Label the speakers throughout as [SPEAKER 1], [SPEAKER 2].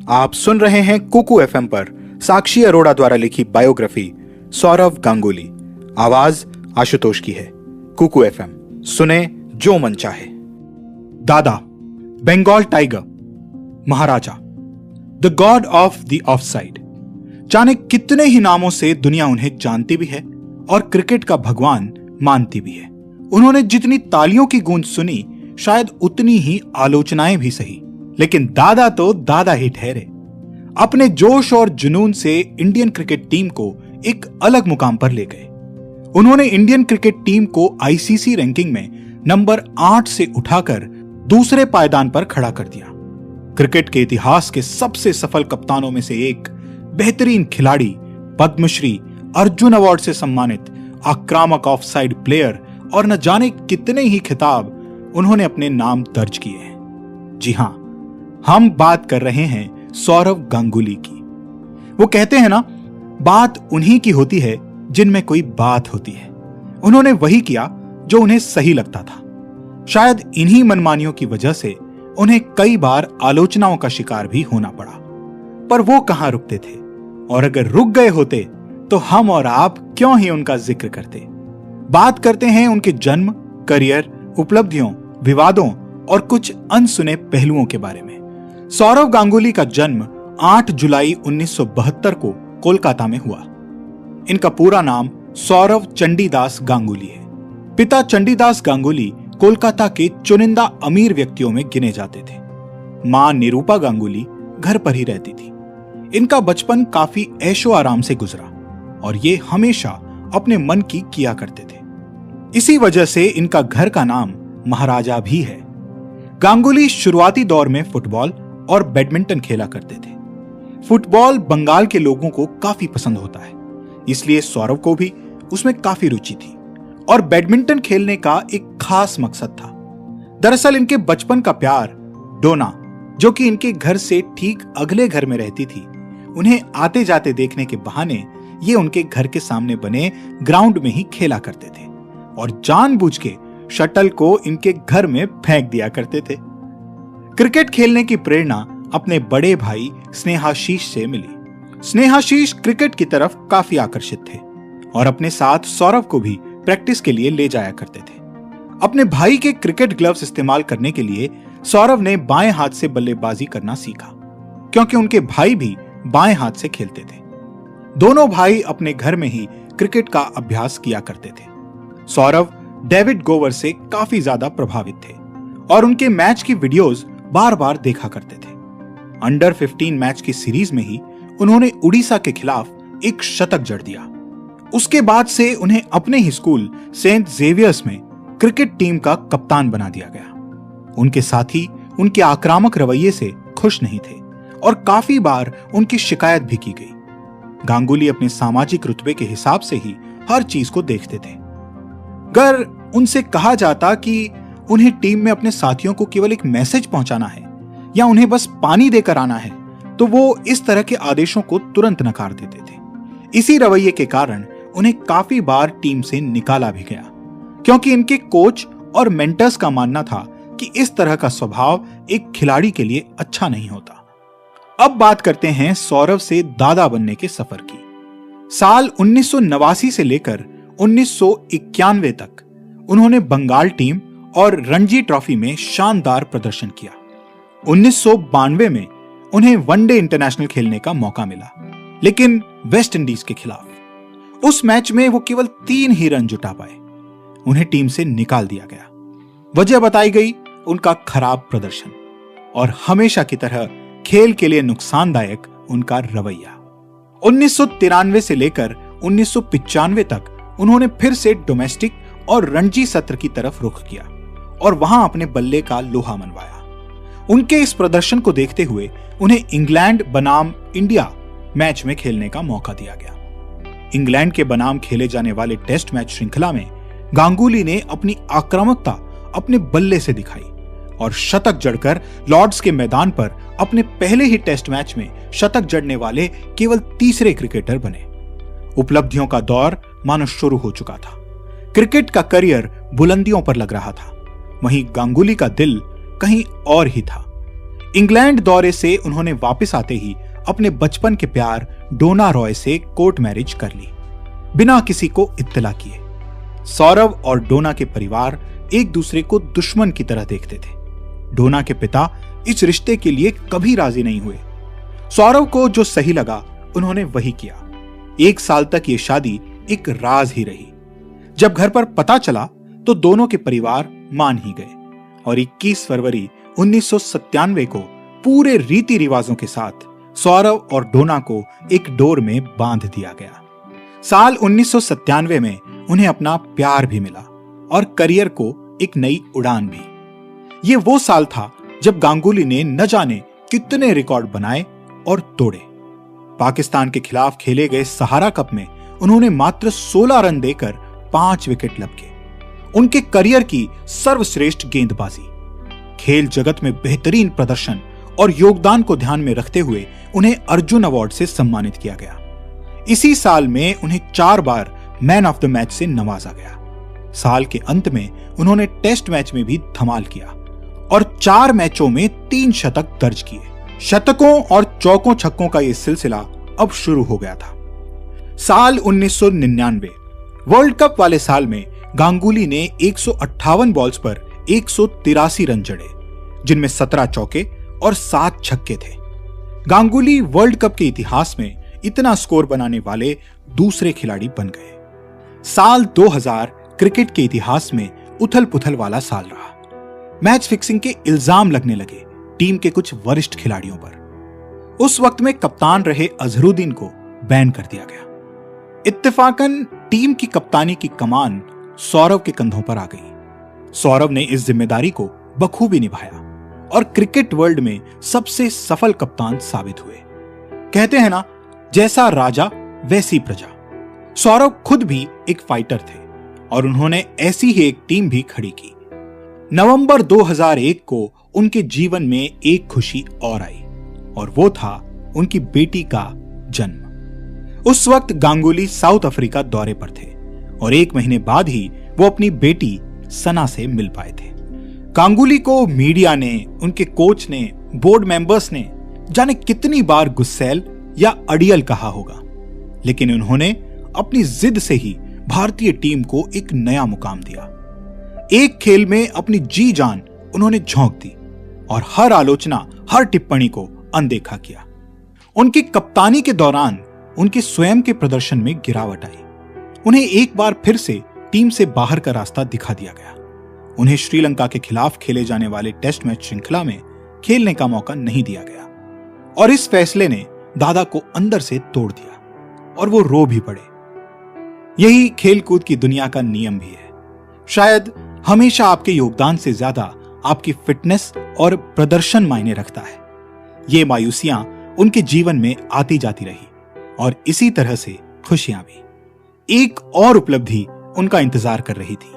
[SPEAKER 1] आप सुन रहे हैं कुकू एफएम पर साक्षी अरोड़ा द्वारा लिखी बायोग्राफी सौरव गांगुली। आवाज आशुतोष की है। कुकू एफएम, सुने जो मन चाहे। Dada, Bengal tiger, Maharaja, the god of the off side. जाने कितने ही नामों से दुनिया उन्हें जानती भी है और क्रिकेट का भगवान मानती भी है। उन्होंने जितनी तालियों की गूंज सुनी, शायद उतनी ही आलोचनाएं भी सही, लेकिन दादा तो दादा ही ठहरे। अपने जोश और जुनून से इंडियन क्रिकेट टीम को एक अलग मुकाम पर ले गए। उन्होंने इंडियन क्रिकेट टीम को आईसीसी रैंकिंग में नंबर 8 से उठाकर दूसरे पायदान पर खड़ा कर दिया। क्रिकेट के इतिहास के सबसे सफल कप्तानों में से एक, बेहतरीन खिलाड़ी, पद्मश्री, अर्जुन अवार्ड से सम्मानित, आक्रामक ऑफ साइड प्लेयर और न जाने कितने ही खिताब उन्होंने अपने नाम दर्ज किए हैं। जी हां, हम बात कर रहे हैं सौरव गांगुली की। वो कहते हैं ना, बात उन्हीं की होती है जिनमें कोई बात होती है। उन्होंने वही किया जो उन्हें सही लगता था। शायद इन्हीं मनमानियों की वजह से उन्हें कई बार आलोचनाओं का शिकार भी होना पड़ा, पर वो कहां रुकते थे, और अगर रुक गए होते तो हम और आप क्यों ही उनका जिक्र करते। बात करते हैं उनके जन्म, करियर, उपलब्धियों, विवादों और कुछ अनसुने पहलुओं के बारे में। सौरव गांगुली का जन्म 8 जुलाई 1972 को कोलकाता में हुआ। इनका पूरा नाम सौरव चंडीदास गांगुली है। पिता चंडीदास गांगुली कोलकाता के चुनिंदा अमीर व्यक्तियों में गिने जाते थे। मां निरूपा गांगुली घर पर ही रहती थी। इनका बचपन काफी ऐशो आराम से गुजरा और ये हमेशा अपने मन की किया करते थे। इसी वजह से इनका घर का नाम महाराजा भी है। गांगुली शुरुआती दौर में फुटबॉल और बैडमिंटन खेला करते थे। फुटबॉल बंगाल के लोगों को काफी पसंद होता है, इसलिए सौरव को भी उसमें काफी रुचि थी और बैडमिंटन खेलने का एक खास मकसद था। दरअसल इनके बचपन का प्यार डोना, जो कि इनके घर से ठीक अगले घर में रहती थी, उन्हें आते जाते देखने के बहाने ये उनके घर के सामने बने ग्राउंड में ही खेला करते थे और जानबूझ के शटल को इनके घर में फेंक दिया करते थे। क्रिकेट खेलने की प्रेरणा अपने बड़े भाई स्नेहाशीष से मिली। स्नेहाशीष क्रिकेट की तरफ काफी आकर्षित थे और अपने साथ सौरव को भी प्रैक्टिस के लिए ले जाया करते थे। अपने भाई के क्रिकेट ग्लव्स इस्तेमाल करने के लिए सौरव ने बाएं हाथ से बल्लेबाजी करना सीखा, क्योंकि उनके भाई भी बाएं हाथ से खेलते थे। दोनों भाई अपने घर में ही क्रिकेट का अभ्यास किया करते थे। सौरव डेविड गोवर से काफी ज्यादा प्रभावित थे और उनके मैच की वीडियोस बार बार देखा करते थे। अंडर 15 मैच की सीरीज में ही उन्होंने उड़ीसा के खिलाफ एक शतक जड़ दिया। उसके बाद से उन्हें अपने ही स्कूल सेंट जेवियर्स में क्रिकेट टीम का कप्तान बना दिया गया। उनके साथी उनके आक्रामक रवैये से खुश नहीं थे और काफी बार उनकी शिकायत भी की गई। गांगुली अपने सामाजिक रुतबे के हिसाब से ही हर चीज को देखते थे। अगर उनसे कहा जाता कि उन्हें टीम में अपने साथियों को केवल एक मैसेज पहुंचाना है या उन्हें बस पानी देकर आना है, तो वो इस तरह के आदेशों को तुरंत नकार देते थे। इसी रवैये के कारण उन्हें काफी बार टीम से निकाला भी गया, क्योंकि इनके कोच और मेंटर्स का मानना था कि इस तरह का स्वभाव एक खिलाड़ी के लिए अच्छा नहीं होता। अब बात करते हैं सौरव से दादा बनने के सफर की। साल 1989 से लेकर 1991 तक उन्होंने बंगाल टीम और रणजी ट्रॉफी में शानदार प्रदर्शन किया। 1992 में उन्हें वनडे इंटरनेशनल खेलने का मौका मिला, लेकिन वेस्ट इंडीज के खिलाफ। उस मैच में वो केवल 3 ही रन जुटा पाए। उन्हें टीम से निकाल दिया गया। वजह बताई गई उनका खराब प्रदर्शन और हमेशा की तरह खेल के लिए नुकसानदायक उनका रवैया। 1993 से लेकर 1995 तक उन्होंने फिर से डोमेस्टिक और रणजी सत्र की तरफ रुख किया और वहां अपने बल्ले का लोहा मनवाया। उनके इस प्रदर्शन को देखते हुए उन्हें इंग्लैंड बनाम इंडिया मैच में खेलने का मौका दिया गया। इंग्लैंड के बनाम खेले जाने वाले टेस्ट मैच श्रृंखला में गांगुली ने अपनी आक्रामकता अपने बल्ले से दिखाई और शतक जड़कर लॉर्ड्स के मैदान पर अपने पहले ही टेस्ट मैच में शतक जड़ने वाले केवल तीसरे क्रिकेटर बने। उपलब्धियों का दौर मानो शुरू हो चुका था। क्रिकेट का करियर बुलंदियों पर लग रहा था, वहीं गांगुली का दिल कहीं और ही था। इंग्लैंड दौरे से उन्होंने वापस आते ही अपने बचपन के प्यार डोना रॉय से कोर्ट मैरिज कर ली, बिना किसी को इत्तला किए। सौरव और डोना के परिवार एक दूसरे को दुश्मन की तरह देखते थे। डोना के पिता इस रिश्ते के लिए कभी राजी नहीं हुए। सौरव को जो सही लगा उन्होंने वही किया। 1 साल तक ये शादी एक राज ही रही। जब घर पर पता चला तो दोनों के परिवार मान ही गए और 21 फरवरी 1997 को पूरे रीति रिवाजों के साथ सौरव और डोना को एक डोर में बांध दिया गया। साल 1997 में उन्हें अपना प्यार भी मिला और करियर को एक नई उड़ान भी। ये वो साल था जब गांगुली ने न जाने कितने रिकॉर्ड बनाए और तोड़े। पाकिस्तान के खिलाफ खेले गए सहारा कप में उन्होंने मात्र 16 रन देकर 5 विकेट लपके। उनके करियर की सर्वश्रेष्ठ गेंदबाजी, खेल जगत में बेहतरीन प्रदर्शन और योगदान को ध्यान में रखते हुए उन्हें अर्जुन अवार्ड से सम्मानित किया गया। इसी साल में उन्हें 4 बार मैन ऑफ द मैच से नवाजा गया। साल के अंत में उन्होंने टेस्ट मैच में भी धमाल किया और 4 मैचों में 3 शतक दर्ज किए। शतकों और चौकों छक्कों का यह सिलसिला अब शुरू हो गया था। साल 1999 वर्ल्ड कप वाले साल में गांगुली ने 158 बॉल्स पर 183 रन जड़े, जिनमें 17 चौके और 7 छक्के थे। गांगुली वर्ल्ड कप के इतिहास में इतना स्कोर बनाने वाले दूसरे खिलाड़ी बन गए। साल 2000 क्रिकेट के इतिहास में उथल पुथल वाला साल रहा। मैच फिक्सिंग के इल्जाम लगने लगे टीम के कुछ वरिष्ठ खिलाड़ियों पर। उस वक्त में कप्तान रहे अजहरुद्दीन को बैन कर दिया गया। इत्तेफाकन टीम की कप्तानी की कमान सौरव के कंधों पर आ गई। सौरव ने इस जिम्मेदारी को बखूबी निभाया और क्रिकेट वर्ल्ड में सबसे सफल कप्तान साबित हुए। कहते हैं ना, जैसा राजा वैसी प्रजा। सौरव खुद भी एक फाइटर थे और उन्होंने ऐसी ही एक टीम भी खड़ी की। नवंबर 2001 को उनके जीवन में एक खुशी और आई और वो था उनकी बेटी का जन्म। उस वक्त गांगुली साउथ अफ्रीका दौरे पर थे और 1 महीने बाद ही वो अपनी बेटी सना से मिल पाए थे। गांगुली को मीडिया ने, उनके कोच ने, बोर्ड मेंबर्स ने जाने कितनी बार गुस्सैल या अड़ियल कहा होगा, लेकिन उन्होंने अपनी जिद से ही भारतीय टीम को एक नया मुकाम दिया। एक खेल में अपनी जी जान उन्होंने झोंक दी और हर आलोचना, हर टिप्पणी को अनदेखा किया। उनकी कप्तानी के दौरान उनके स्वयं के प्रदर्शन में गिरावट आई। उन्हें एक बार फिर से टीम से बाहर का रास्ता दिखा दिया गया। उन्हें श्रीलंका के खिलाफ खेले जाने वाले टेस्ट मैच श्रृंखला में खेलने का मौका नहीं दिया गया और इस फैसले ने दादा को अंदर से तोड़ दिया और वो रो भी पड़े। यही खेलकूद की दुनिया का नियम भी है। शायद हमेशा आपके योगदान से ज्यादा आपकी फिटनेस और प्रदर्शन मायने रखता है। ये मायूसियां उनके जीवन में आती जाती रही और इसी तरह से खुशियां भी। एक और उपलब्धि उनका इंतजार कर रही थी।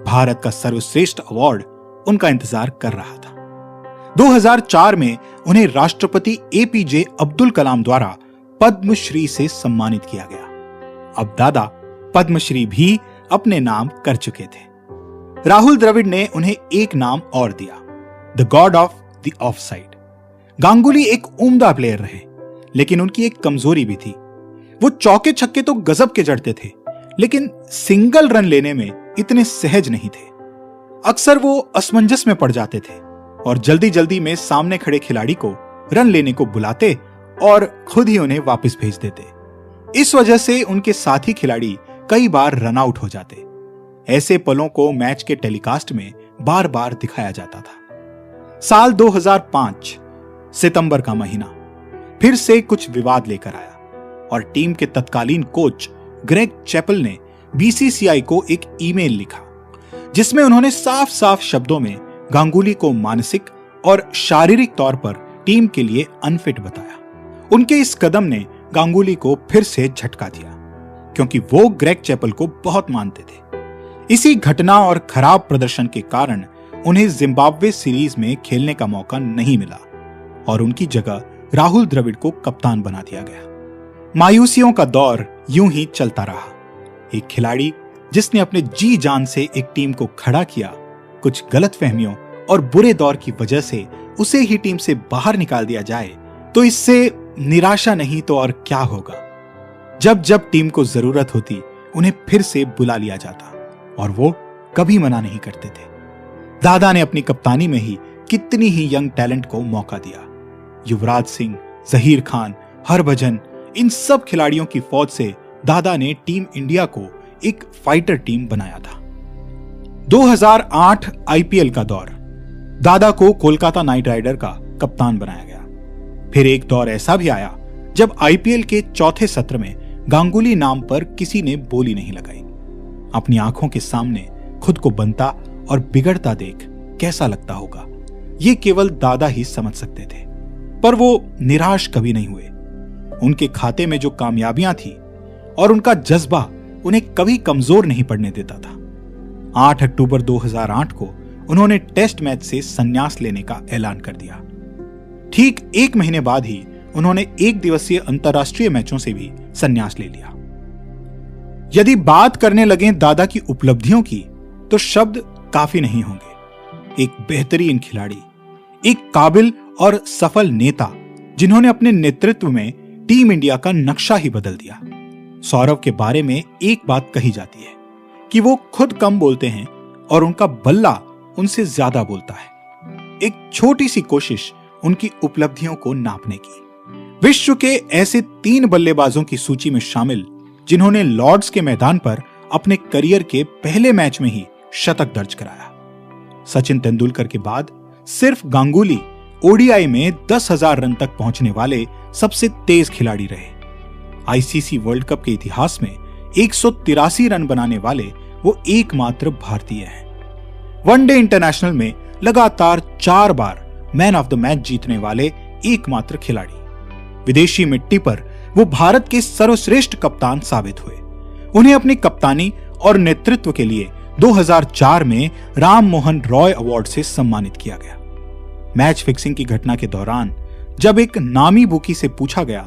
[SPEAKER 1] भारत का सर्वश्रेष्ठ अवार्ड उनका इंतजार कर रहा था। 2004 में उन्हें राष्ट्रपति एपीजे अब्दुल कलाम द्वारा पद्मश्री से सम्मानित किया गया। अब दादा पद्मश्री भी अपने नाम कर चुके थे। राहुल द्रविड़ ने उन्हें एक नाम और दिया, the god of the off side. Ganguly एक उम्दा प्लेयर रहे, लेकिन उनकी एक कमजोरी भी थी। वो चौके छक्के तो गजब के जड़ते थे, लेकिन सिंगल रन लेने में इतने सहज नहीं थे। अक्सर वो असमंजस में पड़ जाते थे और जल्दी जल्दी में सामने खड़े खिलाड़ी को रन लेने को बुलाते और खुद ही उन्हें वापस भेज देते। इस वजह से उनके साथी खिलाड़ी कई बार रन आउट हो जाते। ऐसे पलों को मैच के टेलीकास्ट में बार बार दिखाया जाता था। साल 2005 सितंबर का महीना फिर से कुछ विवाद लेकर आया और टीम के तत्कालीन कोच ग्रेग चैपल ने बीसीसीआई को एक ईमेल लिखा, जिसमें उन्होंने साफ साफ शब्दों में गांगुली को मानसिक और शारीरिक तौर पर टीम के लिए अनफिट बताया। उनके इस कदम ने गांगुली को फिर से झटका दिया, क्योंकि वो ग्रेग चैपल को बहुत मानते थे। इसी घटना और खराब प्रदर्शन के कारण उन्हें जिम्बाब्वे सीरीज में खेलने का मौका नहीं मिला और उनकी जगह राहुल द्रविड़ को कप्तान बना दिया गया। मायूसियों का दौर यूं ही चलता रहा। एक खिलाड़ी जिसने अपने जी जान से एक टीम को खड़ा किया, कुछ गलतफहमियों और बुरे दौर की वजह से उसे ही टीम से बाहर निकाल दिया जाए तो इससे निराशा नहीं तो और क्या होगा। जब जब टीम को जरूरत होती उन्हें फिर से बुला लिया जाता और वो कभी मना नहीं करते थे। दादा ने अपनी कप्तानी में ही कितनी ही यंग टैलेंट को मौका दिया। युवराज सिंह, जहीर खान, हरभजन, इन सब खिलाड़ियों की फौज से दादा ने टीम इंडिया को एक फाइटर टीम बनाया था। 2008 आईपीएल का दौर, दादा को कोलकाता नाइट राइडर का कप्तान बनाया गया। फिर एक दौर ऐसा भी आया जब आईपीएल के चौथे सत्र में गांगुली नाम पर किसी ने बोली नहीं लगाई। अपनी आंखों के सामने खुद को बनता और बिगड़ता देख कैसा लगता होगा, ये केवल दादा ही समझ सकते थे। पर वो निराश कभी नहीं हुए। उनके खाते में जो कामयाबियां थी और उनका जज्बा उन्हें कभी कमजोर नहीं पड़ने देता था। 8 अक्टूबर 2008 को उन्होंने टेस्ट मैच से संन्यास लेने का ऐलान कर दिया। ठीक एक महीने बाद ही उन्होंने एक दिवसीय अंतर्राष्ट्रीय मैचों से भी संन्यास ले लिया। यदि बात करने लगें दादा की उपलब्धियों की तो शब्द काफी नहीं होंगे। एक बेहतरीन खिलाड़ी, एक काबिल और सफल नेता जिन्होंने अपने नेतृत्व में टीम इंडिया का नक्शा ही बदल दिया। सौरव के बारे में एक बात कही जाती है कि वो खुद कम बोलते हैं और उनका बल्ला उनसे ज्यादा बोलता है। एक छोटी सी कोशिश उनकी उपलब्धियों को नापने की। विश्व के ऐसे 3 बल्लेबाजों की सूची में शामिल जिन्होंने लॉर्ड्स के मैदान पर अपने करियर के पहले मैच में ही शतक दर्ज कराया। सचिन तेंदुलकर के बाद सिर्फ गांगुली ओडीआई में 10,000 रन तक पहुंचने वाले सबसे तेज खिलाड़ी रहे। आईसीसी वर्ल्ड कप के इतिहास में 183 रन बनाने वाले वो एकमात्र भारतीय हैं। वनडे इंटरनेशनल में लगातार 4 बार मैन ऑफ द मैच जीतने वाले एकमात्र खिलाड़ी। विदेशी मिट्टी पर वो भारत के सर्वश्रेष्ठ कप्तान साबित हुए। उन्हें अपनी कप्तानी और नेतृत्व के लिए 2004 में राम मोहन रॉय अवार्ड से सम्मानित किया गया। मैच फिक्सिंग की घटना के दौरान जब एक नामी बुकी से पूछा गया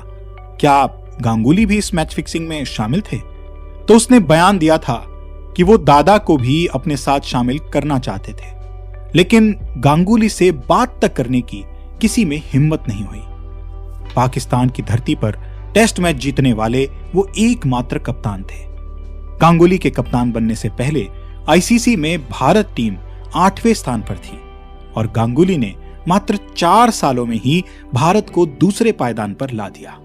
[SPEAKER 1] क्या गांगुली भी इस मैच फिक्सिंग में शामिल थे, तो उसने बयान दिया था कि वो दादा को भी अपने साथ शामिल करना चाहते थे, लेकिन गांगुली से बात तक करने की किसी में हिम्मत नहीं हुई। पाकिस्तान की धरती पर टेस्ट मैच जीतने वाले वो एकमात्र कप्तान थे। गांगुली के कप्तान बनने से पहले आईसीसी में भारत टीम 8वें स्थान पर थी और गांगुली ने मात्र 4 सालों में ही भारत को दूसरे पायदान पर ला दिया।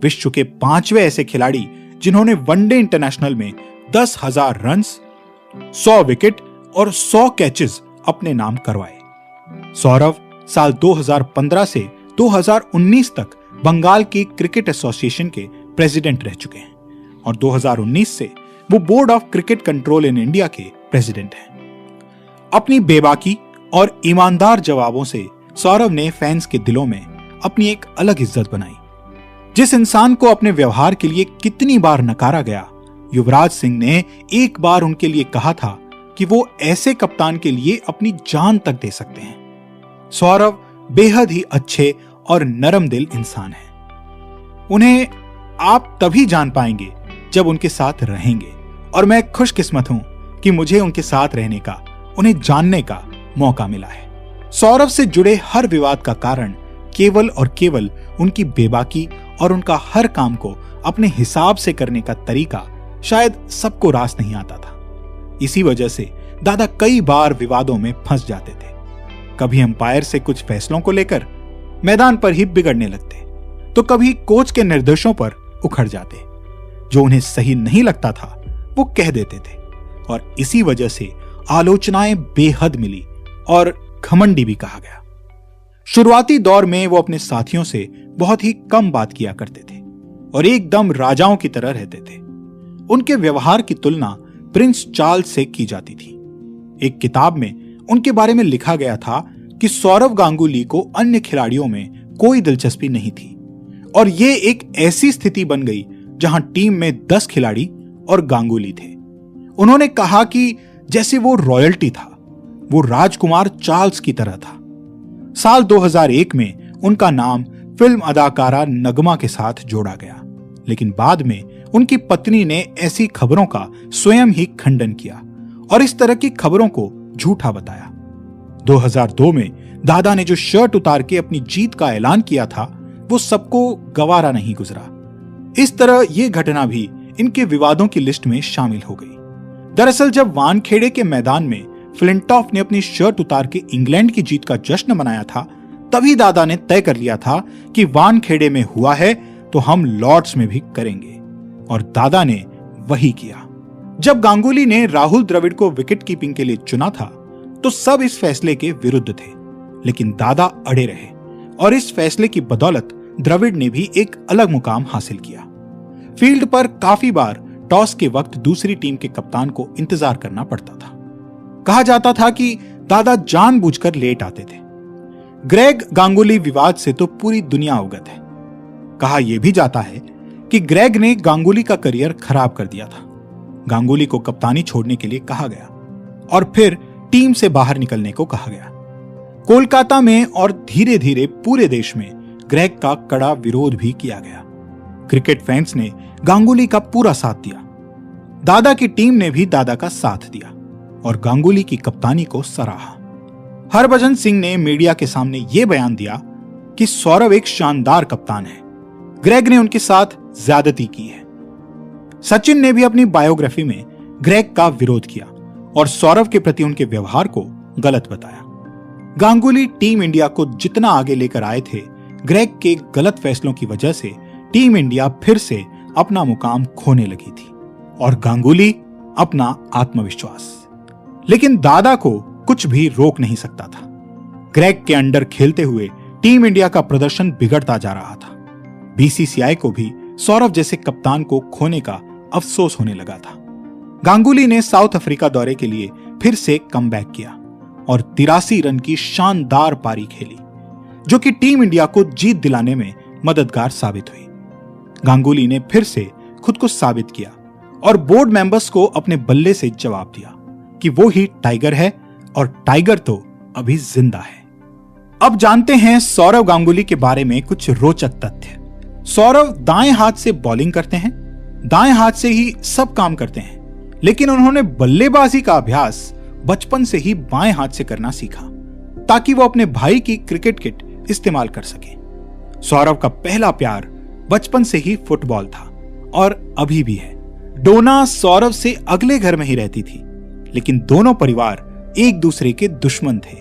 [SPEAKER 1] विश्व के 5वें ऐसे खिलाड़ी जिन्होंने वनडे इंटरनेशनल में 10,000 रन्स, 100 विकेट और 100 कैचेस अपने नाम करवाए। सौरव साल 2015 से 2019 तक बंगाल की क्रिकेट एसोसिएशन के प्रेसिडेंट रह चुके हैं और 2019 से वो board of cricket control in India के प्रेसिडेंट हैं। अपनी बेबाकी और ईमानदार जवाबों से सौरव ने फैंस के दिलों में अपनी एक अलग इज्जत बनाई। जिस इंसान को अपने व्यवहार के लिए कितनी बार नकारा गया, युवराज सिंह ने एक बार उनके लिए कहा था कि वो ऐसे कप्तान के लिए अपनी जान तक दे सकते हैं। सौरव बेहद ही अच्छे और नरम दिल इंसान हैं। उन्हें आप तभी जान पाएंगे जब उनके साथ रहेंगे और मैं खुशकिस्मत हूं कि मुझे उनके साथ रहने का, उन्हें जानने का मौका मिला है। सौरव से जुड़े हर विवाद का कारण केवल और केवल उनकी बेबाकी और उनका हर काम को अपने हिसाब से करने का तरीका शायद सबको रास नहीं आता था। इसी वजह से दादा कई बार विवादों में फंस जाते थे। कभी अंपायर से कुछ फैसलों को लेकर मैदान पर ही बिगड़ने लगते, तो कभी कोच के निर्देशों पर उखड़ जाते। जो उन्हें सही नहीं लगता था वो कह देते थे और इसी वजह से आलोचनाएं बेहद मिली और घमंडी भी कहा गया। शुरुआती दौर में वो अपने साथियों से बहुत ही कम बात किया करते थे और एकदम राजाओं की तरह रहते थे। उनके व्यवहार की तुलना प्रिंस चार्ल्स से की जाती थी। एक किताब में उनके बारे में लिखा गया था कि सौरव गांगुली को अन्य खिलाड़ियों में कोई दिलचस्पी नहीं थी और ये एक ऐसी स्थिति बन गई जहां टीम में 10 खिलाड़ी और गांगुली थे। उन्होंने कहा कि जैसे वो रॉयल्टी था, वो राजकुमार चार्ल्स की तरह था। साल 2001 में उनका नाम फिल्म अदाकारा नगमा के साथ जोड़ा गया, लेकिन बाद में उनकी पत्नी ने ऐसी खबरों का स्वयं ही खंडन किया और इस तरह की खबरों को झूठा बताया। 2002 में दादा ने जो शर्ट उतार के अपनी जीत का ऐलान किया था, वो सबको गवारा नहीं गुजरा। इस तरह ये घटना भी इनके विवादों की लिस्ट में शामिल हो गई। दरअसल जब वानखेड़े के मैदान में फ्लिंटॉफ ने अपनी शर्ट उतार के इंग्लैंड की जीत का जश्न मनाया था, तभी दादा ने तय कर लिया था कि वानखेड़े में हुआ है तो हम लॉर्ड्स में भी करेंगे, और दादा ने वही किया। जब गांगुली ने राहुल द्रविड़ को विकेट कीपिंग के लिए चुना था तो सब इस फैसले के विरुद्ध थे, लेकिन दादा अड़े रहे और इस फैसले की बदौलत द्रविड़ ने भी एक अलग मुकाम हासिल किया। फील्ड पर काफी बार टॉस के वक्त दूसरी टीम के कप्तान को इंतजार करना पड़ता था। कहा जाता था कि दादा जानबूझकर लेट आते थे। ग्रेग गांगुली विवाद से तो पूरी दुनिया अवगत है। कहा यह भी जाता है कि ग्रेग ने गांगुली का करियर खराब कर दिया था। गांगुली को कप्तानी छोड़ने के लिए कहा गया और फिर टीम से बाहर निकलने को कहा गया। कोलकाता में और धीरे धीरे पूरे देश में ग्रेग का कड़ा विरोध भी किया गया। क्रिकेट फैंस ने गांगुली का पूरा साथ दिया। दादा की टीम ने भी दादा का साथ दिया और गांगुली की कप्तानी को सराहा। हरभजन सिंह ने मीडिया के सामने यह बयान दिया कि सौरव एक शानदार कप्तान है, ग्रेग ने उनके साथ ज्यादती की है। सचिन ने भी अपनी बायोग्राफी में ग्रेग का विरोध किया और सौरव के प्रति उनके व्यवहार को गलत बताया। गांगुली टीम इंडिया को जितना आगे लेकर आए थे, ग्रेग के गलत फैसलों की वजह से टीम इंडिया फिर से अपना मुकाम खोने लगी थी और गांगुली अपना आत्मविश्वास। लेकिन दादा को कुछ भी रोक नहीं सकता था। ग्रेग के अंडर खेलते हुए टीम इंडिया का प्रदर्शन बिगड़ता जा रहा था। बीसीसीआई को भी सौरव जैसे कप्तान को खोने का अफसोस होने लगा था। गांगुली ने साउथ अफ्रीका दौरे के लिए फिर से कमबैक किया और 83 रन की शानदार पारी खेली, जो कि टीम इंडिया को जीत दिलाने में मददगार साबित हुई। गांगुली ने फिर से खुद को साबित किया और बोर्ड मेंबर्स को अपने बल्ले से जवाब दिया कि वो ही टाइगर है और टाइगर तो अभी जिंदा है। अब जानते हैं सौरव गांगुली के बारे में कुछ रोचक तथ्य। सौरव दाएं हाथ से बॉलिंग करते हैं, दाएं हाथ से ही सब काम करते हैं, लेकिन उन्होंने बल्लेबाजी का अभ्यास बचपन से ही बाएं हाथ से करना सीखा ताकि वो अपने भाई की क्रिकेट किट इस्तेमाल कर सके। सौरव का पहला प्यार बचपन से ही फुटबॉल था और अभी भी है। डोना सौरव से अगले घर में ही रहती थी, लेकिन दोनों परिवार एक दूसरे के दुश्मन थे।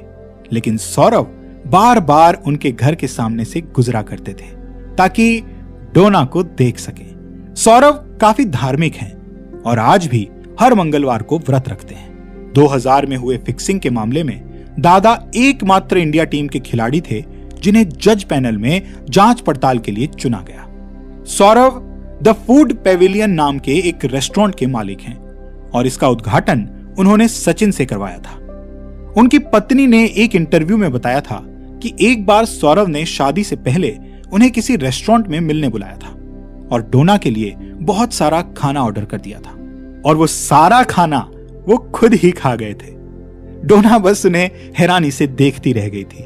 [SPEAKER 1] लेकिन सौरव बार बार उनके घर के सामने से गुजरा करते थे ताकि डोना को देख सके। सौरव काफी धार्मिक हैं और आज भी हर मंगलवार को व्रत रखते हैं। 2000 में हुए फिक्सिंग के मामले में दादा एकमात्र इंडिया टीम के खिलाड़ी थे जिन्हें जज पैनल में जांच पड़ताल के लिए चुना गया। सौरव द फूड पेविलियन नाम के एक रेस्टोरेंट के मालिक हैं और इसका उद्घाटन उन्होंने सचिन से करवाया था। उनकी पत्नी ने एक इंटरव्यू में बताया था कि एक बार सौरव ने शादी से पहले उन्हें किसी रेस्टोरेंट में मिलने बुलाया था और डोना के लिए बहुत सारा खाना ऑर्डर कर दिया था और वो सारा खाना वो खुद ही खा गए थे। डोना बस उन्हें हैरानी से देखती रह गई थी।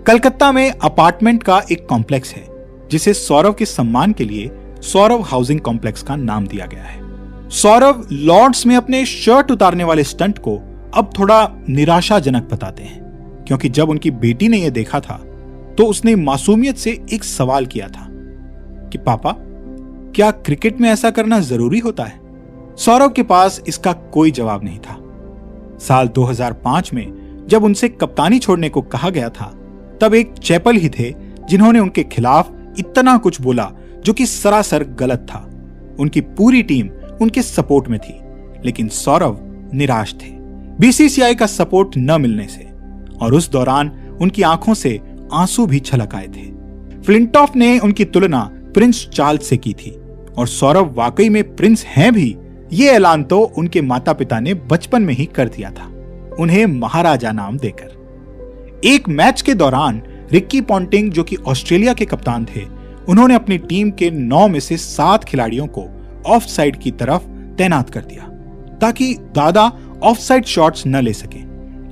[SPEAKER 1] कलकत्ता में अपार्टमेंट का एक कॉम्प्लेक्स है जिसे सौरव के सम्मान के लिए सौरव हाउसिंग कॉम्प्लेक्स का नाम दिया गया है। सौरव लॉर्ड्स में अपने शर्ट उतारने वाले स्टंट को अब थोड़ा निराशाजनक बताते हैं, क्योंकि जब उनकी बेटी ने यह देखा था तो उसने मासूमियत से एक सवाल किया था कि पापा, क्या क्रिकेट में ऐसा करना जरूरी होता है? सौरव के पास इसका कोई जवाब नहीं था। साल 2005 में जब उनसे कप्तानी छोड़ने को कहा गया था, तब एक चैपल ही थे जिन्होंने उनके खिलाफ इतना कुछ बोला जो कि सरासर गलत था। उनकी पूरी टीम उनके सपोर्ट में थी, लेकिन सौरव निराश थे बीसीसीआई का सपोर्ट न मिलने से, और उस दौरान उनकी आंखों से आंसू भी छलक आए थे। फ्लिंटॉफ ने उनकी तुलना प्रिंस चार्ल्स से की थी और सौरव वाकई में प्रिंस हैं भी, ये ऐलान तो उनके माता पिता ने बचपन में ही कर दिया था, उन्हें महाराजा नाम देकर। एक मैच के दौरान रिक्की पॉन्टिंग, जो कि ऑस्ट्रेलिया के कप्तान थे, उन्होंने अपनी टीम के 9 में से 7 खिलाड़ियों को ऑफ साइड की तरफ तैनात कर दिया ताकि दादा ऑफ साइड शॉट्स न ले सके।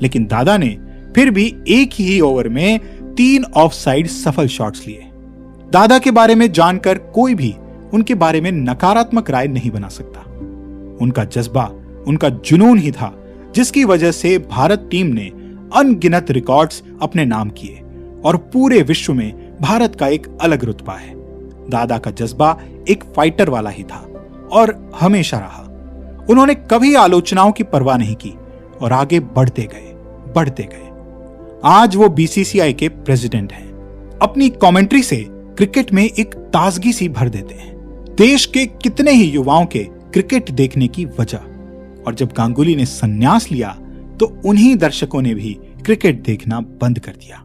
[SPEAKER 1] लेकिन दादा ने फिर भी एक ही ओवर में 3 ऑफ साइड सफल शॉट्स लिए। दादा के बारे में जानकर कोई भी उनके बारे में नकारात्मक राय नहीं बना सकता। उनका जज्बा, उनका जुनून ही था जिसकी वजह से भारत टीम ने अनगिनत रिकॉर्ड्स अपने नाम किए और पूरे विश्व में भारत का एक अलग रुतबा है। दादा का जज्बा एक फाइटर वाला ही था और हमेशा रहा। उन्होंने कभी आलोचनाओं की परवाह नहीं की और आगे बढ़ते गए। आज वो बीसीसीआई के प्रेसिडेंट हैं। अपनी कमेंट्री से क्रिकेट में एक ताजगी सी भर देते हैं, देश के कितने ही युवाओं के क्रिकेट देखने की वजह। और जब गांगुली ने संन्यास लिया तो उन्हीं दर्शकों ने भी क्रिकेट देखना बंद कर दिया।